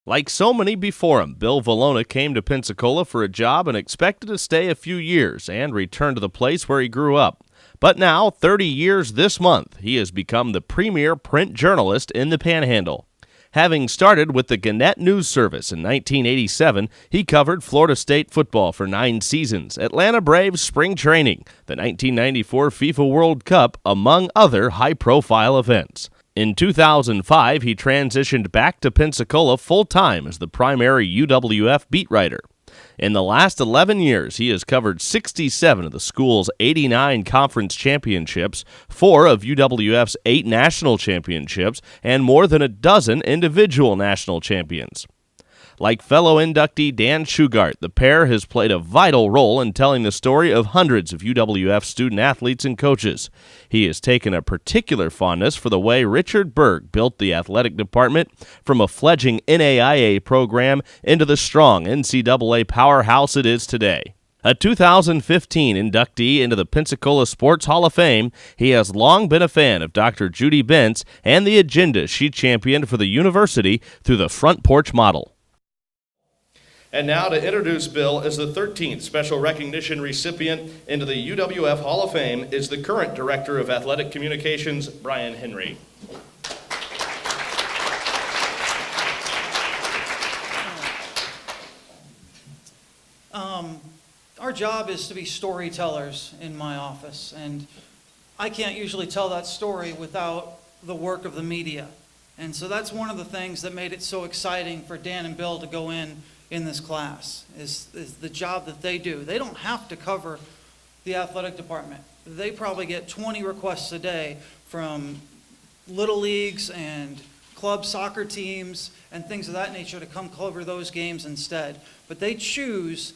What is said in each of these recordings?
Like so many before him, Bill Vilona came to Pensacola for a job and expected to stay a few years and return to the place where he grew up. But now, 30 years this month, he has become the premier print journalist in the Panhandle. Having started with the Gannett News Service in 1987, he covered Florida State football for 9 seasons, Atlanta Braves spring training, the 1994 FIFA World Cup, among other high-profile events. In 2005, he transitioned back to Pensacola full-time as the primary UWF beat writer. In the last 11 years, he has covered 67 of the school's 89 conference championships, 4 of UWF's 8 national championships, and more than a dozen individual national champions. Like fellow inductee Dan Shugart, the pair has played a vital role in telling the story of hundreds of UWF student-athletes and coaches. He has taken a particular fondness for the way Richard Berg built the athletic department from a fledgling NAIA program into the strong NCAA powerhouse it is today. A 2015 inductee into the Pensacola Sports Hall of Fame, he has long been a fan of Dr. Judy Bentz and the agenda she championed for the university through the front porch model. And now to introduce Bill as the 13th special recognition recipient into the UWF Hall of Fame is the current Director of Athletic Communications, Brian Henry. Our job is to be storytellers in my office, and I can't usually tell that story without the work of the media. And so that's one of the things that made it so exciting for Dan and Bill to go in this class, is the job that they do. They don't have to cover the athletic department. They probably get 20 requests a day from little leagues and club soccer teams and things of that nature to come cover those games instead. But they choose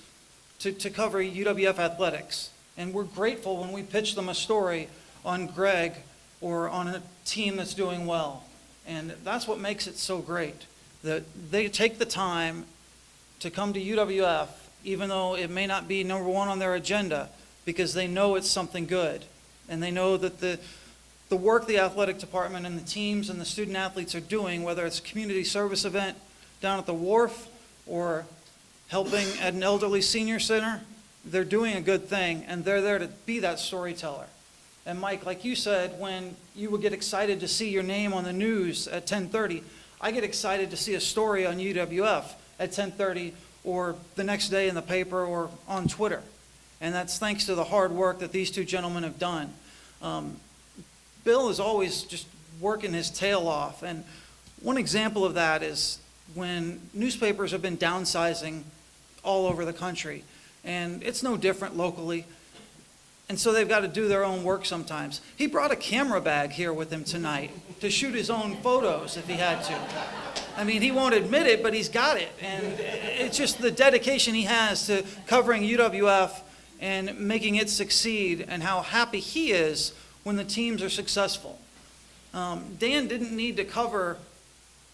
to cover UWF athletics. And we're grateful when we pitch them a story on Greg or on a team that's doing well. And that's what makes it so great, that they take the time to come to UWF, even though it may not be number one on their agenda, because they know it's something good. And they know that the work the athletic department and the teams and the student athletes are doing, whether it's a community service event down at the wharf or helping at an elderly senior center, they're doing a good thing, and they're there to be that storyteller. And Mike, like you said, when you would get excited to see your name on the news at 10:30, I get excited to see a story on UWF at 10:30 or the next day in the paper or on Twitter. And that's thanks to the hard work that these two gentlemen have done. Bill is always just working his tail off. And one example of that is when newspapers have been downsizing all over the country. And it's no different locally. And so they've got to do their own work sometimes. He brought a camera bag here with him tonight to shoot his own photos if he had to. I mean, he won't admit it, but he's got it. And it's just the dedication he has to covering UWF and making it succeed, and how happy he is when the teams are successful. Dan didn't need to cover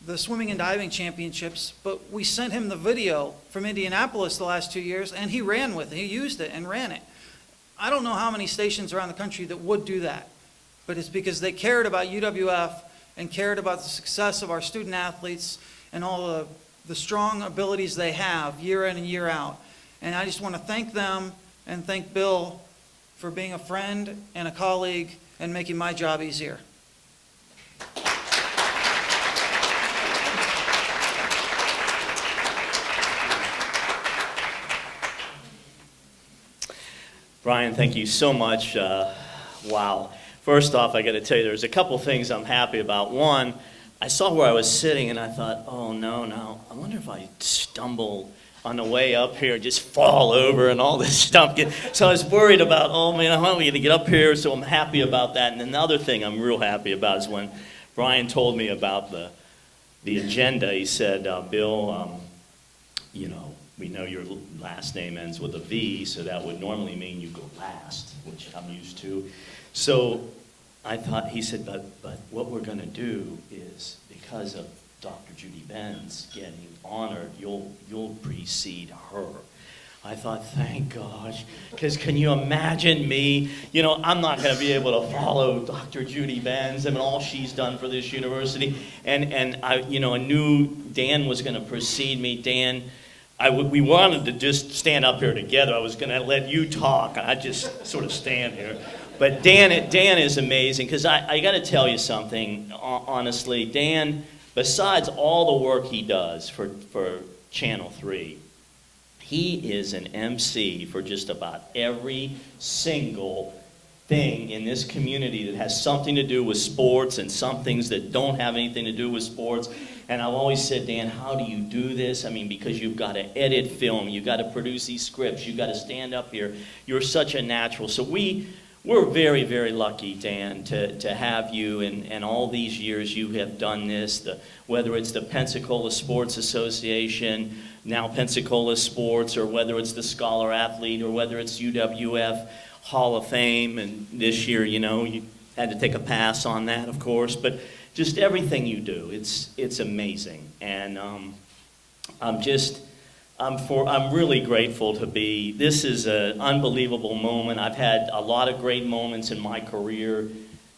the swimming and diving championships, but we sent him the video from Indianapolis the last 2 years, and he ran with it. He used it and ran it. I don't know how many stations around the country that would do that, but it's because they cared about UWF and cared about the success of our student athletes and all the strong abilities they have year in and year out. And I just want to thank them and thank Bill for being a friend and a colleague and making my job easier. Brian, thank you so much. Wow. First off, I got to tell you, there's a couple things I'm happy about. One, I saw where I was sitting and I thought, oh no, I wonder if I stumble on the way up here, just fall over and all this stuff. So I was worried about, oh man, how am I going to get up here? So I'm happy about that. And another thing I'm real happy about is when Brian told me about the agenda. He said, Bill, we know your last name ends with a V, so that would normally mean you go last, which I'm used to. So I thought, he said, but what we're going to do is, because of Dr. Judy Bentz getting honored, you'll precede her. I thought, thank gosh, because can you imagine me? You know, I'm not going to be able to follow Dr. Judy Benz and all she's done for this university. And I, you know, I knew Dan was going to precede me. Dan, we wanted to just stand up here together. I was going to let you talk. I'd just sort of stand here. But Dan is amazing, because I got to tell you something, honestly. Dan, besides all the work he does for Channel 3, he is an MC for just about every single thing in this community that has something to do with sports and some things that don't have anything to do with sports. And I've always said, Dan, how do you do this? I mean, because you've got to edit film, you've got to produce these scripts, you've got to stand up here. You're such a natural. So we're very, very lucky, Dan, to have you, and all these years you have done this, whether it's the Pensacola Sports Association, now Pensacola Sports, or whether it's the Scholar Athlete, or whether it's UWF Hall of Fame, and this year, you know, you had to take a pass on that, of course, but just everything you do, it's amazing, and I'm really grateful to be. This is an unbelievable moment. I've had a lot of great moments in my career.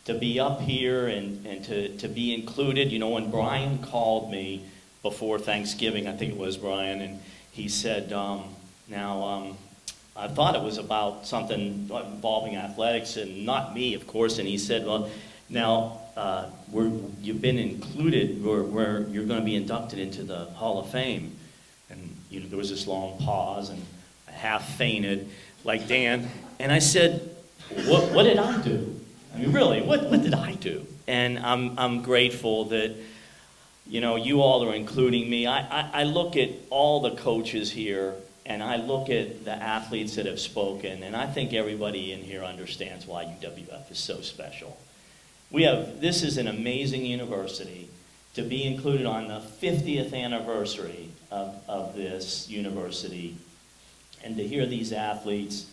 To be up here and to be included. You know, when Brian called me before Thanksgiving, I think it was Brian, and he said, I thought it was about something involving athletics and not me, of course, and he said, well, now you've been included, where you're going to be inducted into the Hall of Fame. And you know, there was this long pause, and I half fainted, like Dan. And I said, "What did I do? I mean, really, what did I do?" And I'm grateful that, you know, you all are including me. I look at all the coaches here, and I look at the athletes that have spoken, and I think everybody in here understands why UWF is so special. This is an amazing university. To be included on the 50th anniversary of this university, and to hear these athletes,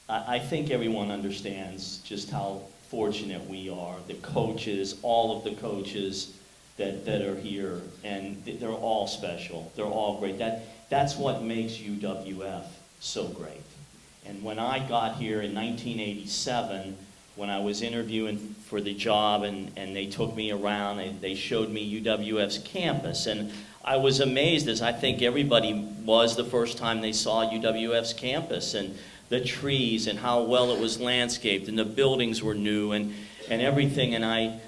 I think everyone understands just how fortunate we are. The coaches, all of the coaches that are here, and they're all special. They're all great. That's what makes UWF so great. And when I got here in 1987, when I was interviewing for the job, and they took me around, they showed me UWF's campus, and I was amazed, as I think everybody was the first time they saw UWF's campus, and the trees, and how well it was landscaped, and the buildings were new, and everything. And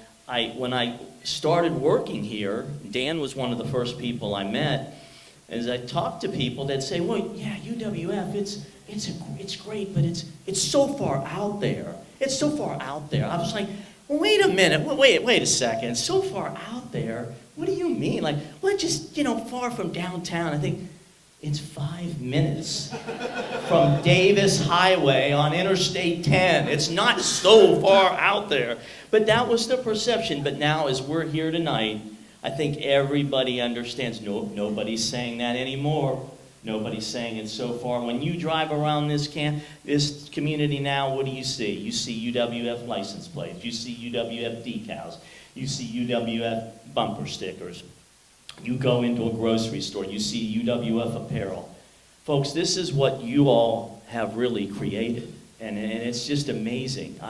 when I started working here, Dan was one of the first people I met. As I talked to people, they'd say, well, yeah, UWF, it's great, but it's so far out there. It's so far out there. I was like, well, wait a minute, wait a second. So far out there? What do you mean? Like, well, just, you know, far from downtown. I think it's 5 minutes from Davis Highway on Interstate 10. It's not so far out there. But that was the perception. But now, as we're here tonight, I think everybody understands. Nobody's saying that anymore. Nobody's saying it's so far. When you drive around this community now, what do you see? You see UWF license plates. You see UWF decals. You see UWF bumper stickers. You go into a grocery store, you see UWF apparel. Folks, this is what you all have really created, and it's just amazing.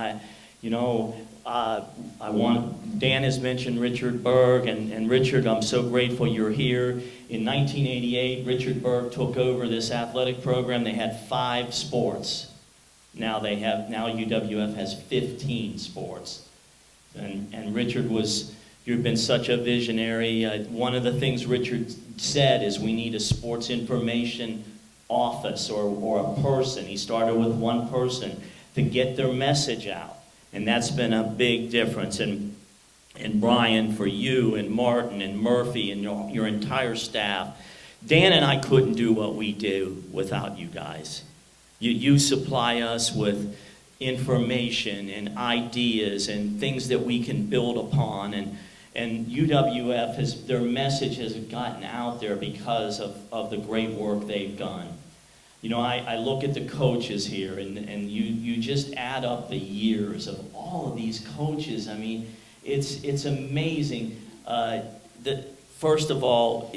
Dan has mentioned Richard Berg, and Richard, I'm so grateful you're here. In 1988, Richard Berg took over this athletic program. They had 5 sports. Now UWF has 15 sports. And Richard you've been such a visionary. One of the things Richard said is we need a sports information office or a person. He started with one person to get their message out. And that's been a big difference. And Brian, for you, and Martin, and Murphy, and your entire staff, Dan and I couldn't do what we do without you guys. You supply us with information and ideas and things that we can build upon. And UWF, their message has gotten out there because of the great work they've done. You know, I look at the coaches here, and you just add up the years of all of these coaches. I mean, it's amazing. first of all,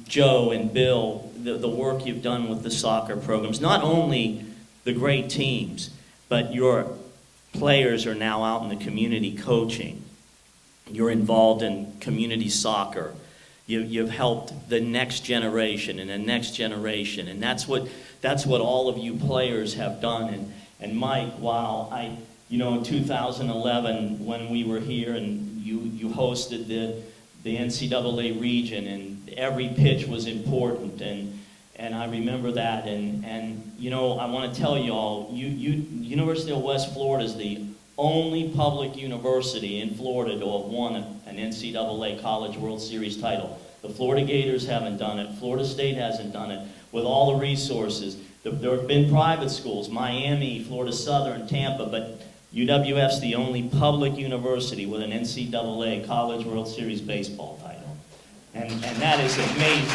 Joe and Bill, the work you've done with the soccer programs, not only the great teams, but your players are now out in the community coaching. You're involved in community soccer. You've helped the next generation and the next generation, and that's what all of you players have done. And Mike, while in 2011 when we were here and you hosted the NCAA region, and every pitch was important, and I remember that, and I want to tell you all, University of West Florida is the only public university in Florida to have won an NCAA College World Series title. The Florida Gators haven't done it. Florida State hasn't done it. With all the resources, there have been private schools, Miami, Florida Southern, Tampa, but UWF's the only public university with an NCAA College World Series baseball title. And that is amazing.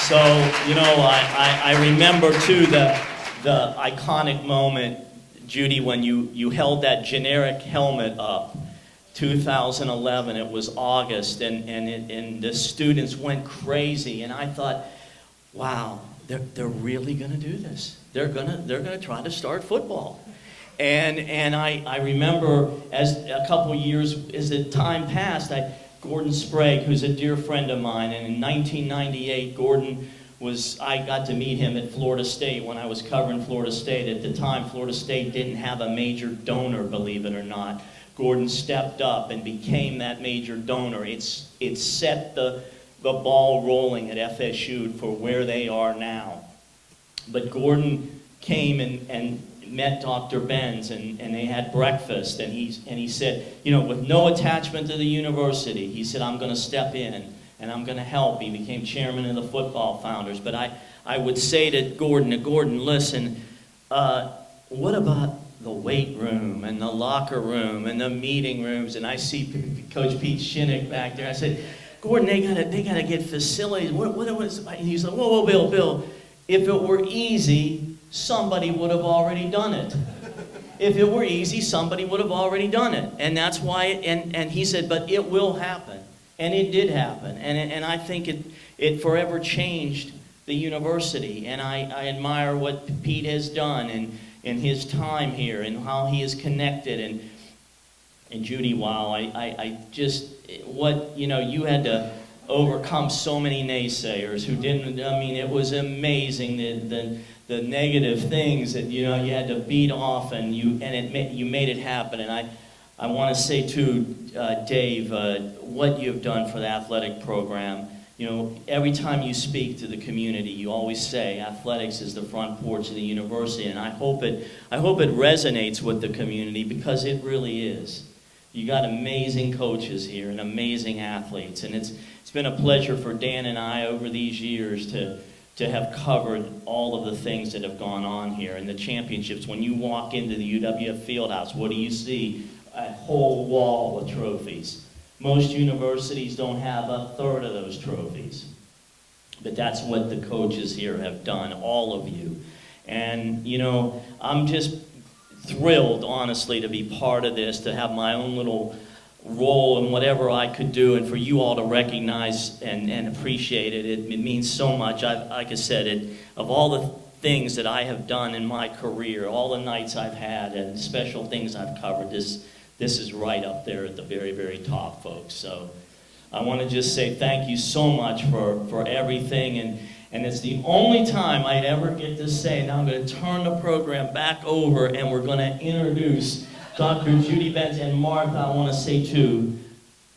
So, I remember too the iconic moment, Judy, when you held that generic helmet up, 2011, it was August, and the students went crazy, and I thought, wow, they're really going to do this. They're gonna try to start football. And I remember as a couple years, as the time passed, Gordon Sprague, who's a dear friend of mine, and in 1998, I got to meet him at Florida State when I was covering Florida State. At the time, Florida State didn't have a major donor, believe it or not. Gordon stepped up and became that major donor. It set the ball rolling at FSU for where they are now. But Gordon came and met Dr. Benz, and they had breakfast, and he said, with no attachment to the university, he said, I'm going to step in and I'm going to help. He became chairman of the Football Founders. But I would say to Gordon, listen, what about the weight room and the locker room and the meeting rooms? And I see Coach Pete Shinnick back there. I said, Gordon, they gotta get facilities. What was? And he's like, whoa, Bill. If it were easy, somebody would have already done it. If it were easy, somebody would have already done it. And that's why. And he said, but it will happen. And it did happen. And I think it forever changed the university. And I admire what Pete has done in his time here and how he is connected. And Judy, wow, I just, you had to overcome so many naysayers who didn't, it was amazing the negative things that, you had to beat off, and you made it happen. And I want to say too, Dave, what you've done for the athletic program. Every time you speak to the community, you always say athletics is the front porch of the university, and I hope it resonates with the community, because it really is. You got amazing coaches here and amazing athletes, and it's been a pleasure for Dan and I over these years to have covered all of the things that have gone on here and the championships. When you walk into the UWF Fieldhouse, what do you see? A whole wall of trophies. Most universities don't have a third of those trophies. But that's what the coaches here have done, all of you. And, I'm just thrilled, honestly, to be part of this, to have my own little role in whatever I could do, and for you all to recognize and appreciate it. It means so much. Like I said, of all the things that I have done in my career, all the nights I've had and special things I've covered, this is right up there at the very, very top, folks. So I want to just say thank you so much for everything, and it's the only time I'd ever get to say. Now I'm going to turn the program back over, and we're going to introduce Dr. Judy Benz. And Martha, I want to say too,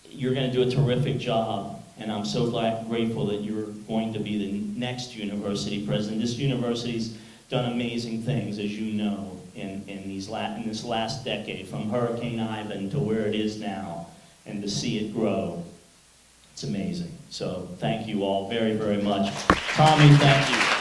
you're going to do a terrific job, and I'm so grateful that you're going to be the next university president. This university's done amazing things, as you know, in this last decade, from Hurricane Ivan to where it is now, and to see it grow. It's amazing. So thank you all very, very much. Tommy, thank you.